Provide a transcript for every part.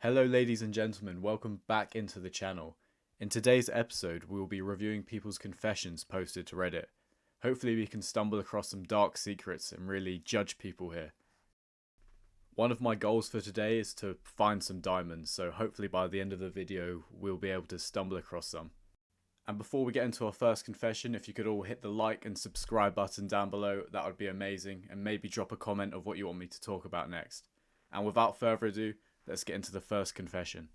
Hello ladies and gentlemen, welcome back into the channel. In today's episode, we will be reviewing people's confessions posted to Reddit. Hopefully we can stumble across some dark secrets and really judge people here. One of my goals for today is to find some diamonds, so hopefully by the end of the video we'll be able to stumble across some. And before we get into our first confession, if you could all hit the like and subscribe button down below, that would be amazing, and maybe drop a comment of what you want me to talk about next. And without further ado, let's get into the first confession.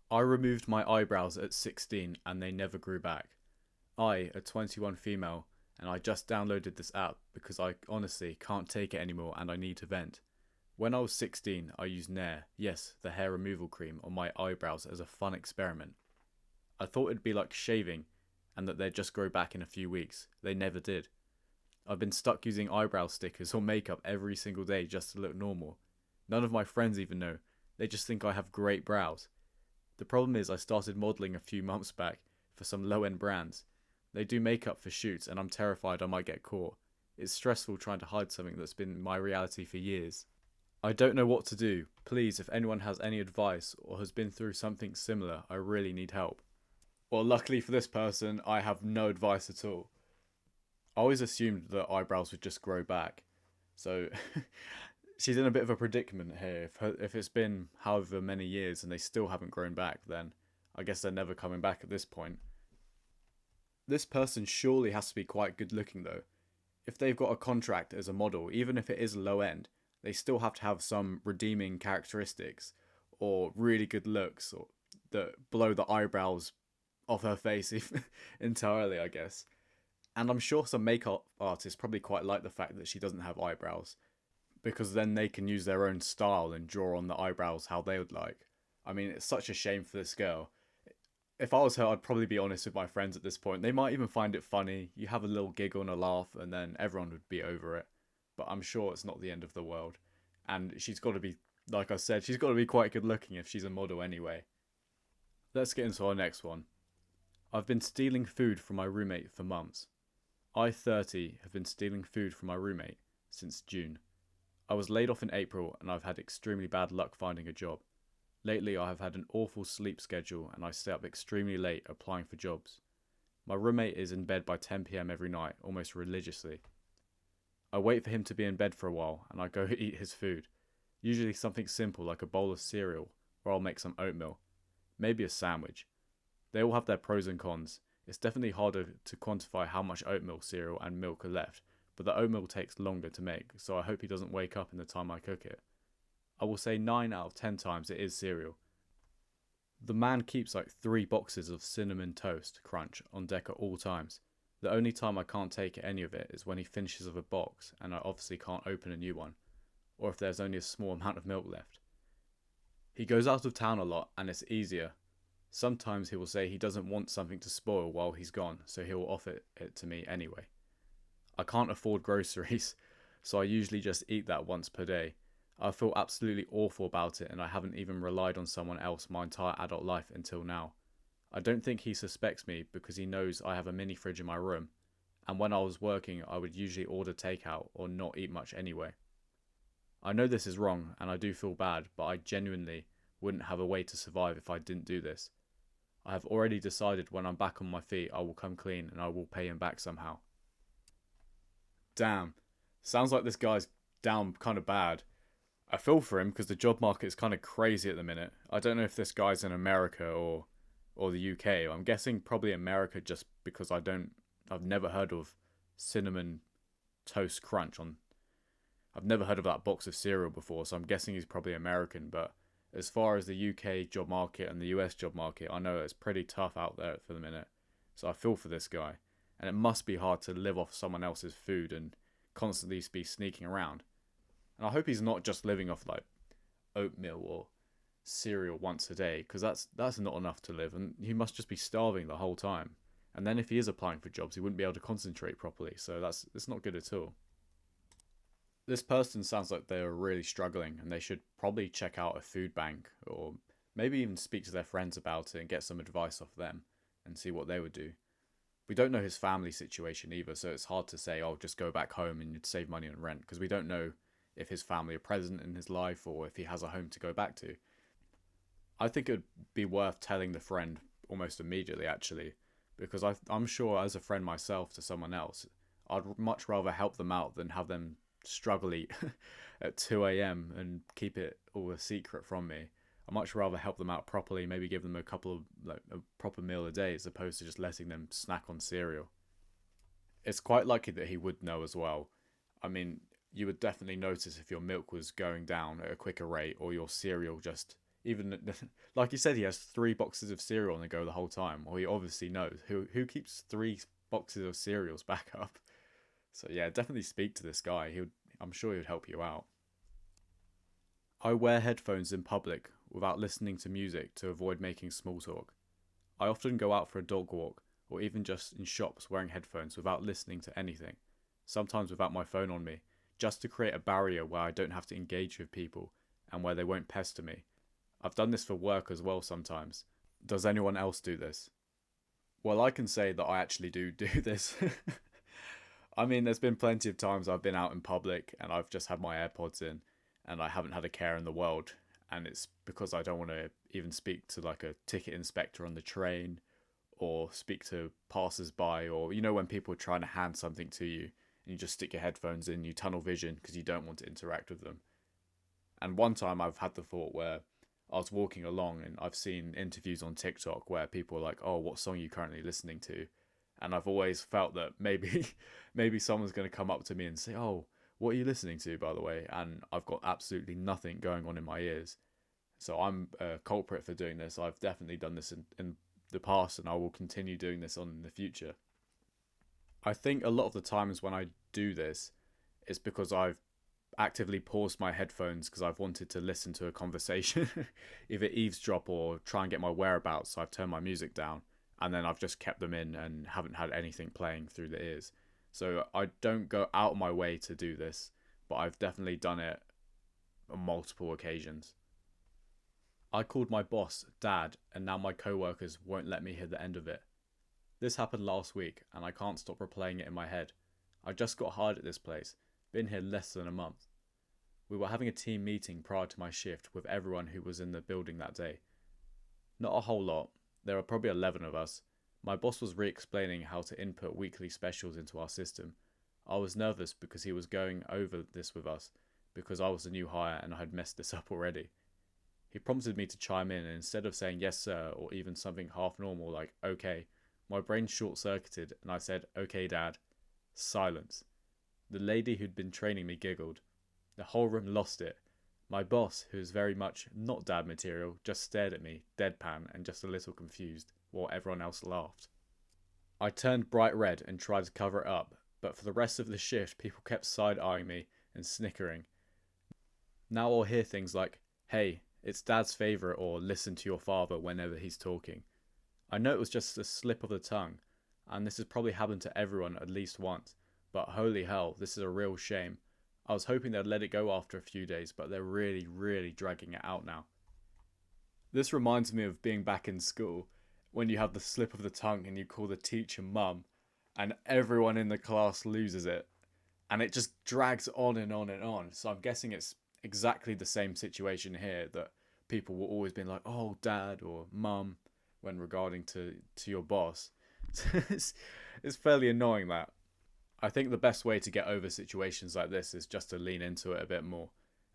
I removed my eyebrows at 16 and they never grew back. I, a 21 female, and I just downloaded this app because I honestly can't take it anymore and I need to vent. When I was 16, I used Nair, yes, the hair removal cream, on my eyebrows as a fun experiment. I thought it'd be like shaving and that they'd just grow back in a few weeks. They never did. I've been stuck using eyebrow stickers or makeup every single day just to look normal. None of my friends even know. They just think I have great brows. The problem is I started modelling a few months back for some low-end brands. They do makeup for shoots and I'm terrified I might get caught. It's stressful trying to hide something that's been my reality for years. I don't know what to do. Please, if anyone has any advice or has been through something similar, I really need help. Well, luckily for this person, I have no advice at all. I always assumed that eyebrows would just grow back. So she's in a bit of a predicament here. If it's been however many years and they still haven't grown back, then I guess they're never coming back at this point. This person surely has to be quite good looking though. If they've got a contract as a model, even if it is low end, they still have to have some redeeming characteristics or really good looks or that blow the eyebrows off her face entirely, I guess. And I'm sure some makeup artists probably quite like the fact that she doesn't have eyebrows, because then they can use their own style and draw on the eyebrows how they would like. I mean, it's such a shame for this girl. If I was her, I'd probably be honest with my friends at this point. They might even find it funny. You have a little giggle and a laugh, and then everyone would be over it. But I'm sure it's not the end of the world. And she's got to be, like I said, she's got to be quite good looking if she's a model anyway. Let's get into our next one. I've been stealing food from my roommate for months. I, 30, have been stealing food from my roommate since June. I was laid off in April and I've had extremely bad luck finding a job. Lately I have had an awful sleep schedule and I stay up extremely late applying for jobs. My roommate is in bed by 10 PM every night, almost religiously. I wait for him to be in bed for a while and I go eat his food. Usually something simple like a bowl of cereal, or I'll make some oatmeal. Maybe a sandwich. They all have their pros and cons. It's definitely harder to quantify how much oatmeal, cereal and milk are left, but the oatmeal takes longer to make, so I hope he doesn't wake up in the time I cook it. I will say 9 out of 10 times it is cereal. The man keeps like 3 boxes of cinnamon toast crunch on deck at all times. The only time I can't take any of it is when he finishes of a box and I obviously can't open a new one, or if there's only a small amount of milk left. He goes out of town a lot and it's easier. Sometimes he will say he doesn't want something to spoil while he's gone, so he will offer it to me anyway. I can't afford groceries, so I usually just eat that once per day. I feel absolutely awful about it and I haven't even relied on someone else my entire adult life until now. I don't think he suspects me because he knows I have a mini fridge in my room, and when I was working I would usually order takeout or not eat much anyway. I know this is wrong and I do feel bad, but I genuinely wouldn't have a way to survive if I didn't do this. I have already decided when I'm back on my feet I will come clean and I will pay him back somehow. Damn, sounds like this guy's down kind of bad. I feel for him because the job market is kind of crazy at the minute. I don't know if this guy's in America or the UK. I'm guessing probably America just because I've never heard of cinnamon toast crunch on. I've never heard of that box of cereal before, so I'm guessing he's probably American, but as far as the UK job market and the US job market, I know it's pretty tough out there for the minute. So I feel for this guy. And it must be hard to live off someone else's food and constantly be sneaking around. And I hope he's not just living off like oatmeal or cereal once a day, because that's not enough to live, and he must just be starving the whole time. And then if he is applying for jobs, he wouldn't be able to concentrate properly, so it's not good at all. This person sounds like they are really struggling and they should probably check out a food bank or maybe even speak to their friends about it and get some advice off them and see what they would do. We don't know his family situation either, so it's hard to say, oh, just go back home and you'd save money on rent, because we don't know if his family are present in his life or if he has a home to go back to. I think it'd be worth telling the friend almost immediately, actually, because I'm sure as a friend myself to someone else, I'd much rather help them out than have them struggle eat at 2 a.m. and keep it all a secret from me. I'd much rather help them out properly, maybe give them a couple of a proper meal a day as opposed to just letting them snack on cereal. It's quite likely that he would know as well. I mean, you would definitely notice if your milk was going down at a quicker rate or your cereal just even like you said, he has 3 boxes of cereal on the go the whole time. Or he obviously knows who keeps 3 boxes of cereals back up. So yeah, definitely speak to this guy. I'm sure he would help you out. I wear headphones in public without listening to music to avoid making small talk. I often go out for a dog walk or even just in shops wearing headphones without listening to anything, sometimes without my phone on me, just to create a barrier where I don't have to engage with people and where they won't pester me. I've done this for work as well sometimes. Does anyone else do this? Well, I can say that I actually do this. I mean, there's been plenty of times I've been out in public and I've just had my AirPods in and I haven't had a care in the world. And it's because I don't want to even speak to like a ticket inspector on the train or speak to passers-by, or when people are trying to hand something to you and you just stick your headphones in, you tunnel vision because you don't want to interact with them. And one time I've had the thought where I was walking along and I've seen interviews on TikTok where people are like, "Oh, what song are you currently listening to?" And I've always felt that maybe maybe someone's going to come up to me and say, "Oh, what are you listening to, by the way?" And I've got absolutely nothing going on in my ears. So I'm a culprit for doing this. I've definitely done this in the past and I will continue doing this on in the future. I think a lot of the times when I do this, it's because I've actively paused my headphones because I've wanted to listen to a conversation, either eavesdrop or try and get my whereabouts. So I've turned my music down and then I've just kept them in and haven't had anything playing through the ears. So I don't go out of my way to do this, but I've definitely done it on multiple occasions. I called my boss Dad, and now my co-workers won't let me hear the end of it. This happened last week, and I can't stop replaying it in my head. I just got hired at this place, been here less than a month. We were having a team meeting prior to my shift with everyone who was in the building that day. Not a whole lot, there were probably 11 of us. My boss was re-explaining how to input weekly specials into our system. I was nervous because he was going over this with us, because I was a new hire and I had messed this up already. He prompted me to chime in, and instead of saying yes sir or even something half normal like okay, my brain short circuited and I said okay dad. Silence. The lady who'd been training me giggled. The whole room lost it. My boss, who was very much not dad material, just stared at me, deadpan and just a little confused, while everyone else laughed. I turned bright red and tried to cover it up, but for the rest of the shift people kept side-eyeing me and snickering. Now I'll hear things like, "Hey, it's Dad's favourite," or "Listen to your father" whenever he's talking. I know it was just a slip of the tongue, and this has probably happened to everyone at least once, but holy hell, this is a real shame. I was hoping they'd let it go after a few days, but they're really, really dragging it out now. This reminds me of being back in school, when you have the slip of the tongue and you call the teacher mum, and everyone in the class loses it, and it just drags on and on and on. So I'm guessing it's exactly the same situation here, that people will always be like, "Oh, dad" or "mum" when regarding to your boss. it's, it's fairly annoying, that. I think the best way to get over situations like this is just to lean into it a bit more,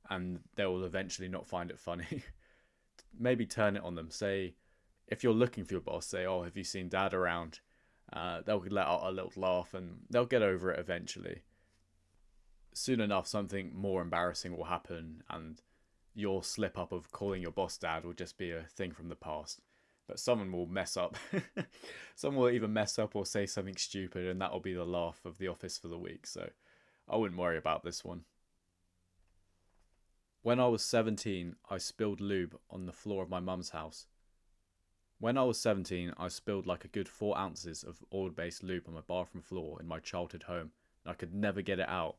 and they will eventually not find it funny. Maybe turn it on them. Say, if you're looking for your boss, say, "Oh, have you seen dad around?" They'll let out a little laugh and they'll get over it eventually. Soon enough, something more embarrassing will happen, and your slip up of calling your boss dad will just be a thing from the past. But someone will mess up. Someone will either mess up or say something stupid, and that'll be the laugh of the office for the week. So I wouldn't worry about this one. When I was 17, I spilled lube on the floor of my mum's house. When I was 17, I spilled like a good 4 ounces of oil-based lube on my bathroom floor in my childhood home, and I could never get it out.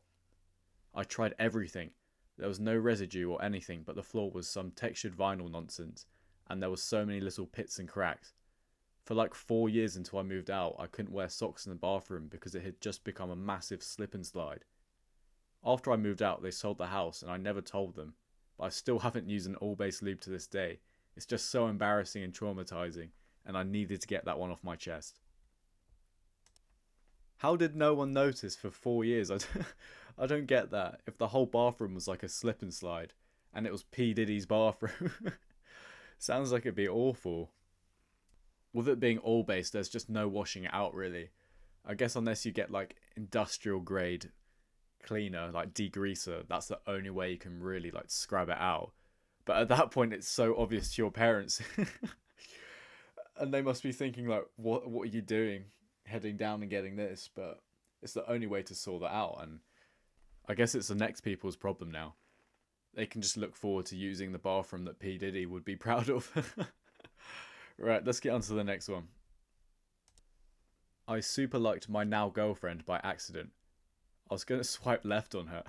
I tried everything. There was no residue or anything, but the floor was some textured vinyl nonsense, and there was so many little pits and cracks. For like 4 years until I moved out, I couldn't wear socks in the bathroom because it had just become a massive slip and slide. After I moved out, they sold the house and I never told them, but I still haven't used an all-based lube to this day. It's just so embarrassing and traumatizing, and I needed to get that one off my chest. How did no one notice for 4 years? I don't get that. If the whole bathroom was like a slip and slide, and it was P. Diddy's bathroom, sounds like it'd be awful. With it being oil based, there's just no washing it out really. I guess unless you get like industrial grade cleaner, like degreaser, that's the only way you can really like scrub it out. But at that point, it's so obvious to your parents, and they must be thinking like, what are you doing, heading down and getting this? But it's the only way to sort that out, and I guess it's the next people's problem now. They can just look forward to using the bathroom that P Diddy would be proud of. Right, let's get on to the next one. I super liked my now girlfriend by accident. I was going to swipe left on her.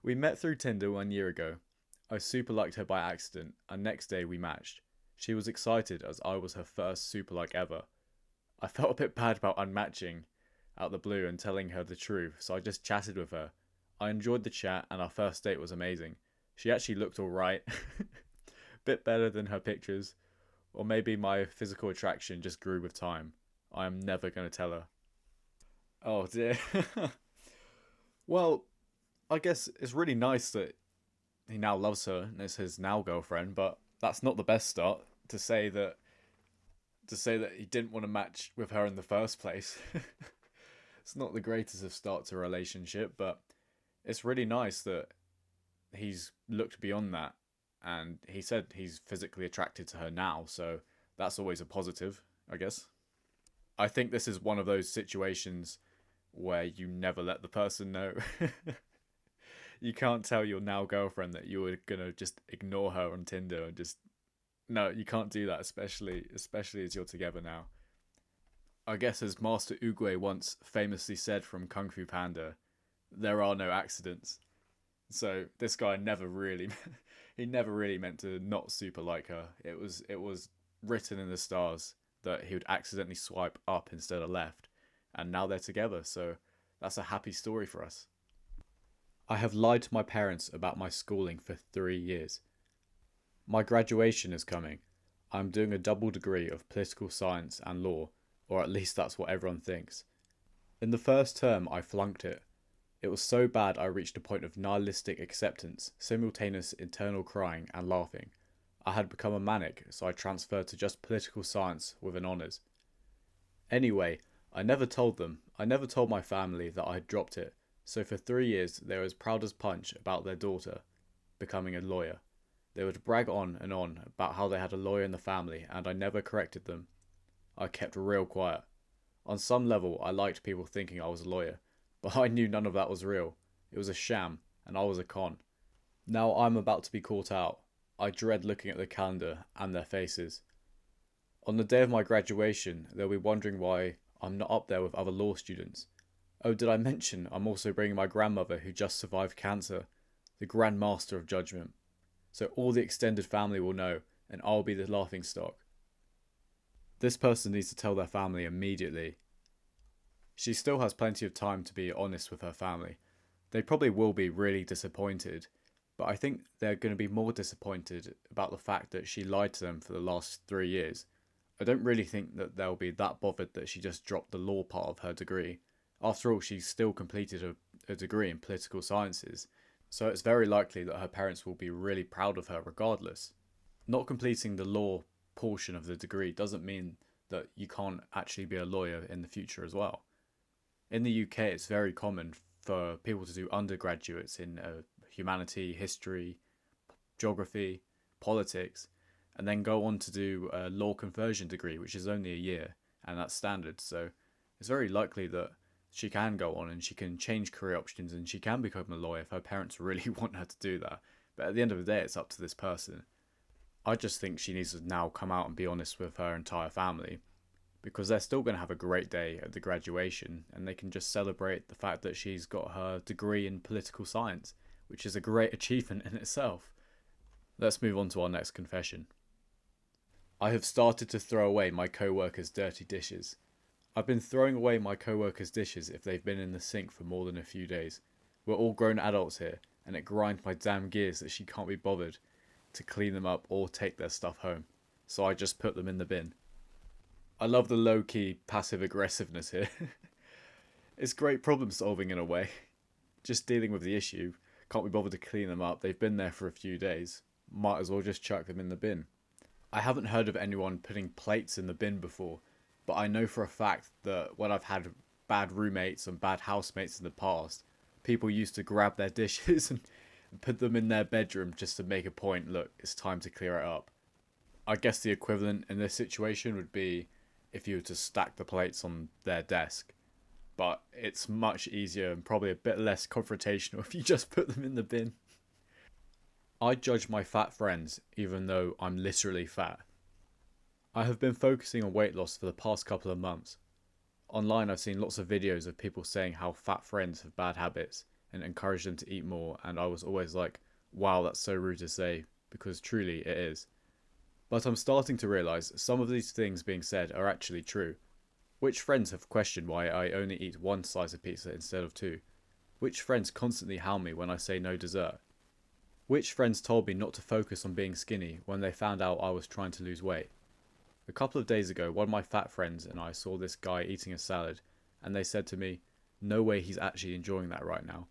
We met through Tinder 1 year ago. I super liked her by accident, and next day we matched. She was excited as I was her first super like ever. I felt a bit bad about unmatching out the blue and telling her the truth, so I just chatted with her. I enjoyed the chat and our first date was amazing. She actually looked alright. Bit better than her pictures. Or maybe my physical attraction just grew with time. I am never going to tell her. Oh dear. Well, I guess it's really nice that he now loves her and is his now girlfriend, but that's not the best start to say that he didn't want to match with her in the first place. It's not the greatest of start to a relationship, but it's really nice that he's looked beyond that and he said he's physically attracted to her now, so that's always a positive, I guess. I think this is one of those situations where you never let the person know. You can't tell your now girlfriend that you were gonna just ignore her on Tinder and just no, you can't do that, especially as you're together now. I guess as Master Oogway once famously said from Kung Fu Panda, there are no accidents. So this guy never really he never really meant to not super like her. It was written in the stars that he would accidentally swipe up instead of left, and now they're together, so that's a happy story for us. I have lied to my parents about my schooling for 3 years. My graduation is coming. I'm doing a double degree of political science and law, or at least that's what everyone thinks. In the first term, I flunked it. It was so bad I reached a point of nihilistic acceptance, simultaneous internal crying and laughing. I had become a manic, so I transferred to just political science with an honours. Anyway, I never told them. I never told my family that I had dropped it, so for 3 years they were as proud as punch about their daughter becoming a lawyer. They would brag on and on about how they had a lawyer in the family, and I never corrected them. I kept real quiet. On some level, I liked people thinking I was a lawyer, but I knew none of that was real. It was a sham, and I was a con. Now I'm about to be caught out. I dread looking at the calendar and their faces. On the day of my graduation, they'll be wondering why I'm not up there with other law students. Oh, did I mention I'm also bringing my grandmother who just survived cancer, the Grand Master of Judgment. So all the extended family will know, and I'll be the laughingstock. This person needs to tell their family immediately. She still has plenty of time to be honest with her family. They probably will be really disappointed, but I think they're going to be more disappointed about the fact that she lied to them for the last 3 years. I don't really think that they'll be that bothered that she just dropped the law part of her degree. After all, she still completed a degree in political sciences, so it's very likely that her parents will be really proud of her regardless. Not completing the law portion of the degree doesn't mean that you can't actually be a lawyer in the future as well. In the UK, it's very common for people to do undergraduates in humanity, history, geography, politics, and then go on to do a law conversion degree, which is only a year, and that's standard. So it's very likely that she can go on and she can change career options and she can become a lawyer if her parents really want her to do that. But at the end of the day, it's up to this person. I just think she needs to now come out and be honest with her entire family, because they're still going to have a great day at the graduation and they can just celebrate the fact that she's got her degree in political science, which is a great achievement in itself. Let's move on to our next confession. I have started to throw away my co-workers' dirty dishes. I've been throwing away my co-workers' dishes if they've been in the sink for more than a few days. We're all grown adults here, and it grinds my damn gears that she can't be bothered. to clean them up or take their stuff home, so I just put them in the bin. I love the low-key passive aggressiveness here. It's great problem solving in a way. Just dealing with the issue, can't be bothered to clean them up, they've been there for a few days, might as well just chuck them in the bin. I haven't heard of anyone putting plates in the bin before, but I know for a fact that when I've had bad roommates and bad housemates in the past, people used to grab their dishes and put them in their bedroom just to make a point, look, it's time to clear it up. I guess the equivalent in this situation would be if you were to stack the plates on their desk. But it's much easier and probably a bit less confrontational if you just put them in the bin. I judge my fat friends even though I'm literally fat. I have been focusing on weight loss for the past couple of months. Online I've seen lots of videos of people saying how fat friends have bad habits and encourage them to eat more, and I was always like, wow, that's so rude to say, because truly it is. But I'm starting to realise some of these things being said are actually true. Which friends have questioned why I only eat one slice of pizza instead of two? Which friends constantly hound me when I say no dessert? Which friends told me not to focus on being skinny when they found out I was trying to lose weight? A couple of days ago, one of my fat friends and I saw this guy eating a salad, and they said to me, no way he's actually enjoying that right now.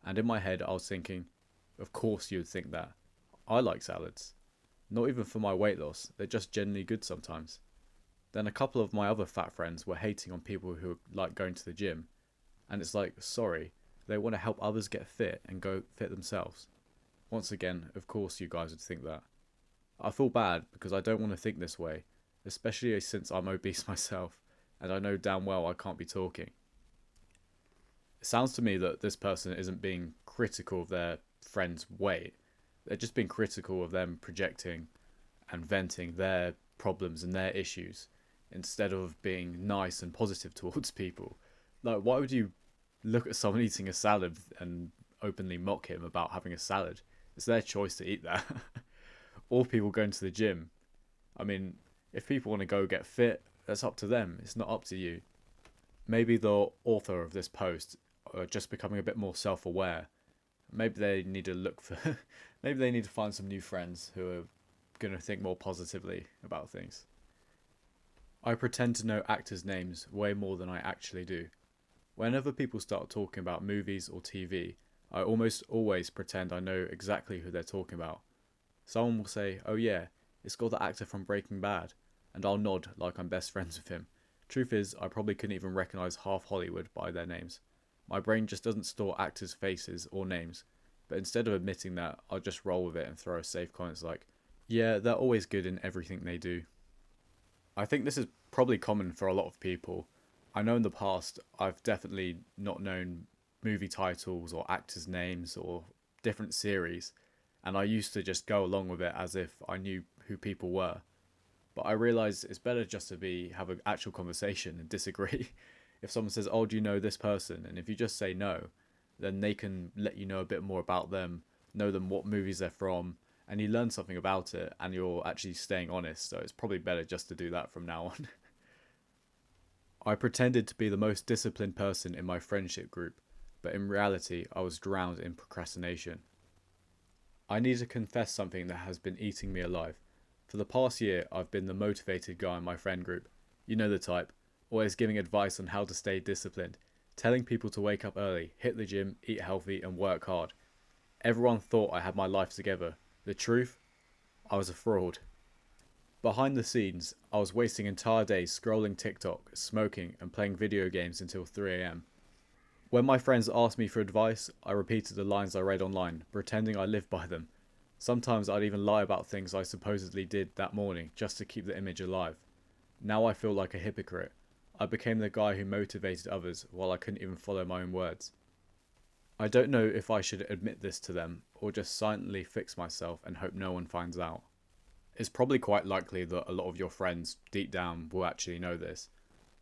And in my head I was thinking, of course you would think that. I like salads. Not even for my weight loss, they're just genuinely good sometimes. Then a couple of my other fat friends were hating on people who like going to the gym. And it's like, sorry, they want to help others get fit and go fit themselves. Once again, of course you guys would think that. I feel bad because I don't want to think this way, especially since I'm obese myself, and I know damn well I can't be talking. It sounds to me that this person isn't being critical of their friend's weight. They're just being critical of them projecting and venting their problems and their issues instead of being nice and positive towards people. Like, why would you look at someone eating a salad and openly mock him about having a salad? It's their choice to eat that. Or people going to the gym. I mean, if people want to go get fit, that's up to them. It's not up to you. Maybe the author of this post are just becoming a bit more self-aware. Maybe they need to look for... maybe they need to find some new friends who are going to think more positively about things. I pretend to know actors' names way more than I actually do. Whenever people start talking about movies or TV, I almost always pretend I know exactly who they're talking about. Someone will say, oh yeah, it's got the actor from Breaking Bad, and I'll nod like I'm best friends with him. Truth is, I probably couldn't even recognise half Hollywood by their names. My brain just doesn't store actors' faces or names, but instead of admitting that, I'll just roll with it and throw a safe comment like, yeah, they're always good in everything they do. I think this is probably common for a lot of people. I know in the past I've definitely not known movie titles or actors' names or different series, and I used to just go along with it as if I knew who people were. But I realise it's better just to have an actual conversation and disagree. If someone says, oh, do you know this person? And if you just say no, then they can let you know a bit more about them, know them, what movies they're from, and you learn something about it and you're actually staying honest. So it's probably better just to do that from now on. I pretended to be the most disciplined person in my friendship group, but in reality I was drowned in procrastination. I need to confess something that has been eating me alive. For the past year I've been the motivated guy in my friend group. You know the type, always giving advice on how to stay disciplined, telling people to wake up early, hit the gym, eat healthy and work hard. Everyone thought I had my life together. The truth? I was a fraud. Behind the scenes, I was wasting entire days scrolling TikTok, smoking and playing video games until 3 AM. When my friends asked me for advice, I repeated the lines I read online, pretending I lived by them. Sometimes I'd even lie about things I supposedly did that morning just to keep the image alive. Now I feel like a hypocrite. I became the guy who motivated others while I couldn't even follow my own words. I don't know if I should admit this to them or just silently fix myself and hope no one finds out. It's probably quite likely that a lot of your friends deep down will actually know this.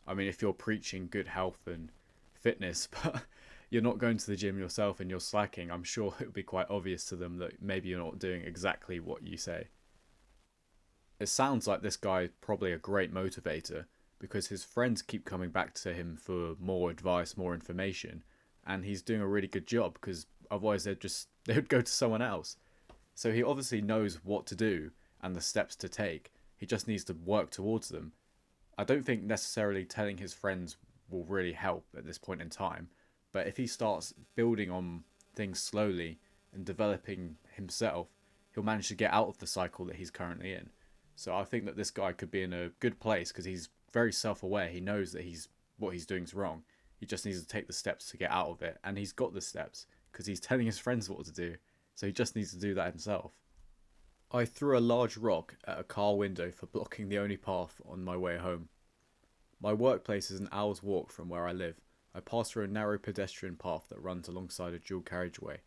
I mean, if you're preaching good health and fitness, but you're not going to the gym yourself and you're slacking, I'm sure it would be quite obvious to them that maybe you're not doing exactly what you say. It sounds like this guy is probably a great motivator because his friends keep coming back to him for more advice, more information, and he's doing a really good job because otherwise they would go to someone else. So he obviously knows what to do and the steps to take. He just needs to work towards them. I don't think necessarily telling his friends will really help at this point in time, but if he starts building on things slowly and developing himself, he'll manage to get out of the cycle that he's currently in. So I think that this guy could be in a good place because he's very self-aware. He knows that what he's doing is wrong. He just needs to take the steps to get out of it, and he's got the steps because he's telling his friends what to do. So he just needs to do that himself. I threw a large rock at a car window for blocking the only path on my way home. My workplace is an hour's walk from where I live. I pass through a narrow pedestrian path that runs alongside a dual carriageway.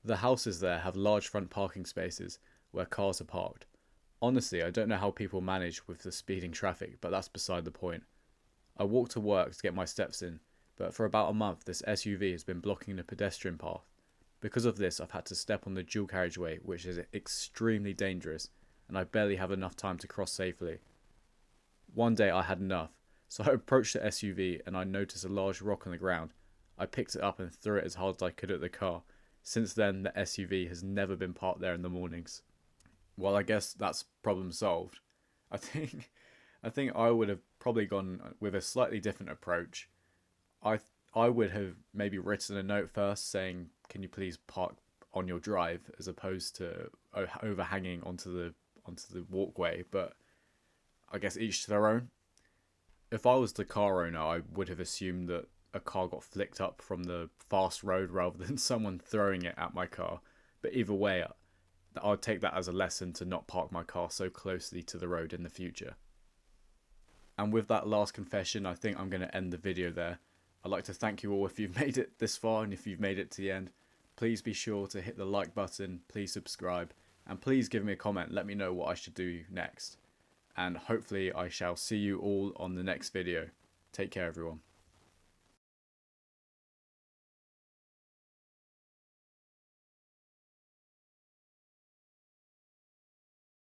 The houses there have large front parking spaces where cars are parked. Honestly, I don't know how people manage with the speeding traffic, but that's beside the point. I walk to work to get my steps in, but for about a month this SUV has been blocking the pedestrian path. Because of this, I've had to step on the dual carriageway, which is extremely dangerous, and I barely have enough time to cross safely. One day I had enough, so I approached the SUV and I noticed a large rock on the ground. I picked it up and threw it as hard as I could at the car. Since then, the SUV has never been parked there in the mornings. Well, I guess that's problem solved. I think I would have probably gone with a slightly different approach. I would have maybe written a note first saying, "Can you please park on your drive," as opposed to overhanging onto the walkway. But I guess each to their own. If I was the car owner, I would have assumed that a car got flicked up from the fast road rather than someone throwing it at my car. But either way, I'd take that as a lesson to not park my car so closely to the road in the future. And with that last confession, I think I'm going to end the video there. I'd like to thank you all if you've made it this far, and if you've made it to the end. Please be sure to hit the like button, please subscribe, and please give me a comment, let me know what I should do next. And hopefully I shall see you all on the next video. Take care everyone.